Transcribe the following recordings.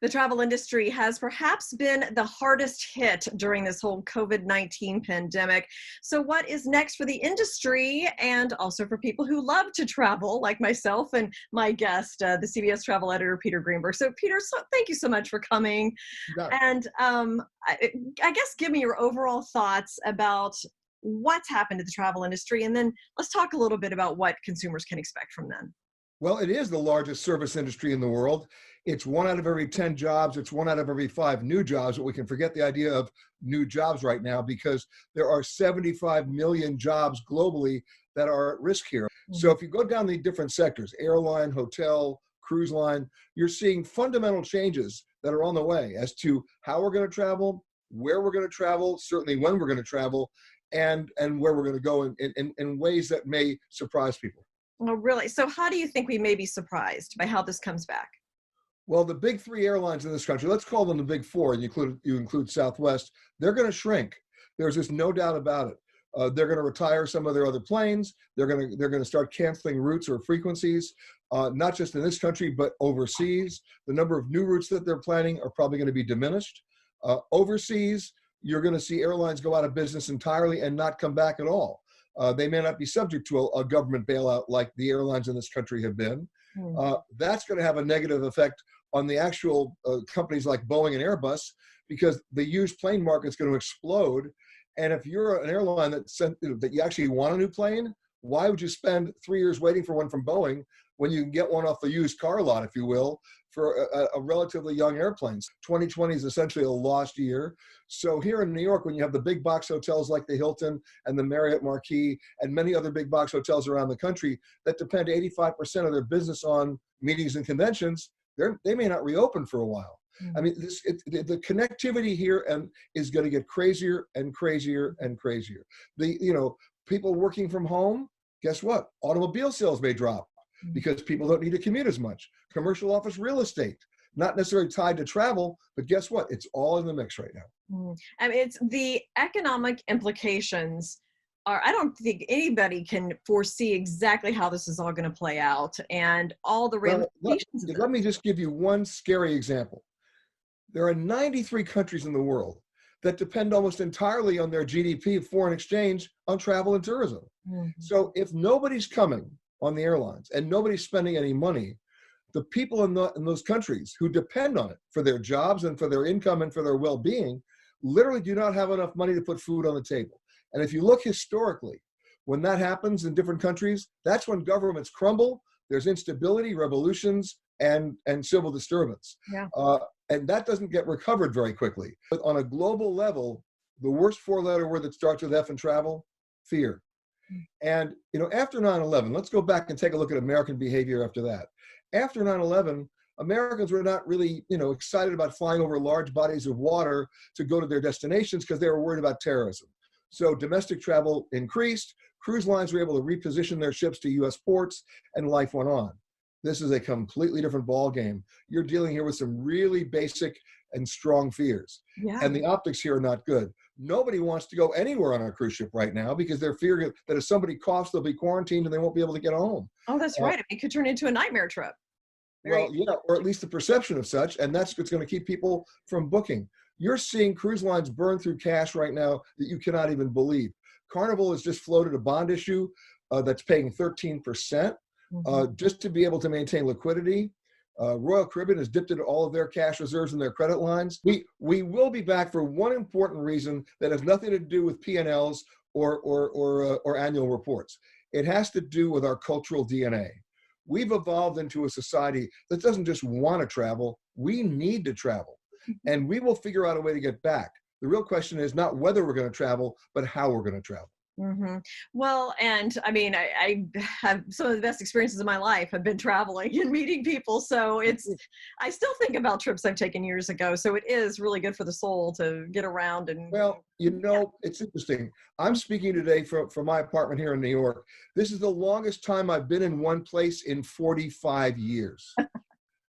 The travel industry has perhaps been the hardest hit during this whole COVID-19 pandemic. So what is next for the industry and also for people who love to travel, like myself and my guest, the CBS travel editor, Peter Greenberg. So Peter, thank you so much for coming. And I guess give me your overall thoughts about what's happened to the travel industry. And then let's talk a little bit about what consumers can expect from them. Well, it is the largest service industry in the world. It's 1 out of every 10 jobs. It's 1 out of every 5 new jobs, but we can forget the idea of new jobs right now because there are 75 million jobs globally that are at risk here. Mm-hmm. So if you go down the different sectors, airline, hotel, cruise line, you're seeing fundamental changes that are on the way as to how we're going to travel, where we're going to travel, certainly when we're going to travel, and where we're going to go in ways that may surprise people. Oh, really? So how do you think we may be surprised by how this comes back? Well, the big 3 airlines in this country, let's call them the big 4, and you include Southwest, they're going to shrink. There's just no doubt about it. They're going to retire some of their other planes. They're going to start canceling routes or frequencies, not just in this country, but overseas. The number of new routes that they're planning are probably going to be diminished. Overseas, you're going to see airlines go out of business entirely and not come back at all. They may not be subject to a government bailout like the airlines in this country have been. That's going to have a negative effect on the actual companies like Boeing and Airbus because the used plane market is going to explode. And if you're an airline that you actually want a new plane, why would you spend 3 years waiting for one from Boeing when you can get one off the used car lot, if you will, for a relatively young airplane? 2020 is essentially a lost year. So here in New York, when you have the big box hotels like the Hilton and the Marriott Marquis and many other big box hotels around the country that depend 85% of their business on meetings and conventions, they may not reopen for a while. I mean, the connectivity here is going to get crazier and crazier and crazier. People working from home, guess what? Automobile sales may drop because people don't need to commute as much. Commercial office real estate, not necessarily tied to travel, but guess what? It's all in the mix right now. I mean, it's the economic implications I don't think anybody can foresee exactly how this is all going to play out and all the ramifications. Let me just give you one scary example. There are 93 countries in the world that depend almost entirely on their GDP, foreign exchange, on travel and tourism. Mm-hmm. So if nobody's coming on the airlines and nobody's spending any money, the people in those countries who depend on it for their jobs and for their income and for their well-being literally do not have enough money to put food on the table. And if you look historically, when that happens in different countries, that's when governments crumble, there's instability, revolutions, and civil disturbance. Yeah. And that doesn't get recovered very quickly. But on a global level, the worst 4-letter word that starts with F in travel, fear. And after 9/11, let's go back and take a look at American behavior after that. After 9/11, Americans were not really, excited about flying over large bodies of water to go to their destinations because they were worried about terrorism. So domestic travel increased, cruise lines were able to reposition their ships to U.S. ports, and life went on. This is a completely different ballgame. You're dealing here with some really basic and strong fears. Yeah. And the optics here are not good. Nobody wants to go anywhere on a cruise ship right now because they're fearing that if somebody coughs, they'll be quarantined and they won't be able to get home. Oh, that's right. It could turn into a nightmare trip. Well, yeah, or at least the perception of such, and that's what's going to keep people from booking. You're seeing cruise lines burn through cash right now that you cannot even believe. Carnival has just floated a bond issue that's paying 13% just to be able to maintain liquidity. Royal Caribbean has dipped into all of their cash reserves and their credit lines. We will be back for one important reason that has nothing to do with P&Ls or annual reports. It has to do with our cultural DNA. We've evolved into a society that doesn't just want to travel, we need to travel. And we will figure out a way to get back. The real question is not whether we're going to travel, but how we're going to travel. Mm-hmm. Well, and I mean, I have some of the best experiences of my life have been traveling and meeting people. So I still think about trips I've taken years ago. So it is really good for the soul to get around. And well, It's interesting. I'm speaking today from my apartment here in New York. This is the longest time I've been in one place in 45 years.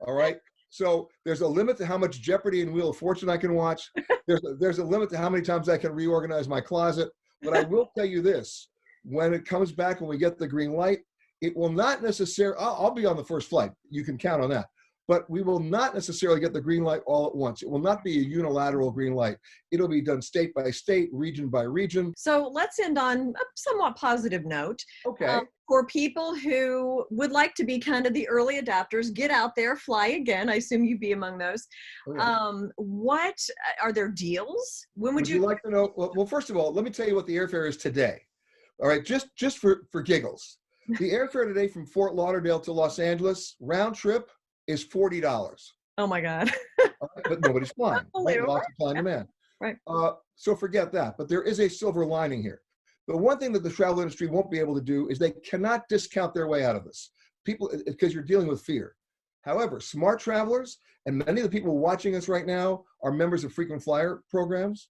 All right. So there's a limit to how much Jeopardy and Wheel of Fortune I can watch. There's a limit to how many times I can reorganize my closet. But I will tell you this, when it comes back and we get the green light, it will not necessarily, I'll be on the first flight. You can count on that. but we will not necessarily get the green light all at once. It will not be a unilateral green light. It'll be done state by state, region by region. So let's end on a somewhat positive note. Okay. For people who would like to be kind of the early adapters, get out there, fly again. I assume you'd be among those. Okay. What are there deals? When would you like to know? Well, first of all, let me tell you what the airfare is today. All right, just for giggles. The airfare today from Fort Lauderdale to Los Angeles, round trip, is $40. Oh my God. But nobody's flying. Right? Lots of supply and demand. Right. So forget that. But there is a silver lining here. The one thing that the travel industry won't be able to do is they cannot discount their way out of this. People, because you're dealing with fear. However, smart travelers, and many of the people watching us right now are members of frequent flyer programs.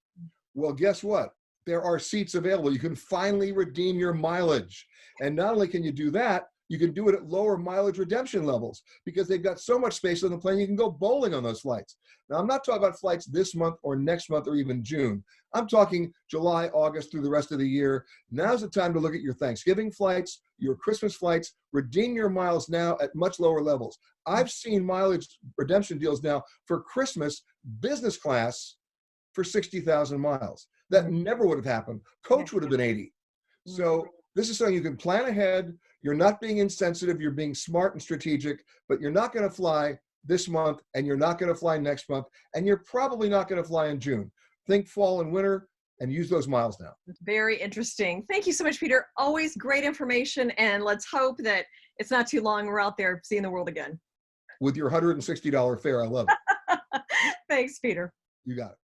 Well, guess what? There are seats available. You can finally redeem your mileage. And not only can you do that, you can do it at lower mileage redemption levels because they've got so much space on the plane, you can go bowling on those flights. Now, I'm not talking about flights this month or next month or even June. I'm talking July, August through the rest of the year. Now's the time to look at your Thanksgiving flights, your Christmas flights, redeem your miles now at much lower levels. I've seen mileage redemption deals now for Christmas business class for 60,000 miles. That never would have happened. Coach would have been 80. So this is something you can plan ahead. You're not being insensitive. You're being smart and strategic, but you're not going to fly this month and you're not going to fly next month. And you're probably not going to fly in June. Think fall and winter and use those miles now. Very interesting. Thank you so much, Peter. Always great information. And let's hope that it's not too long. We're out there seeing the world again. With your $160 fare. I love it. Thanks, Peter. You got it.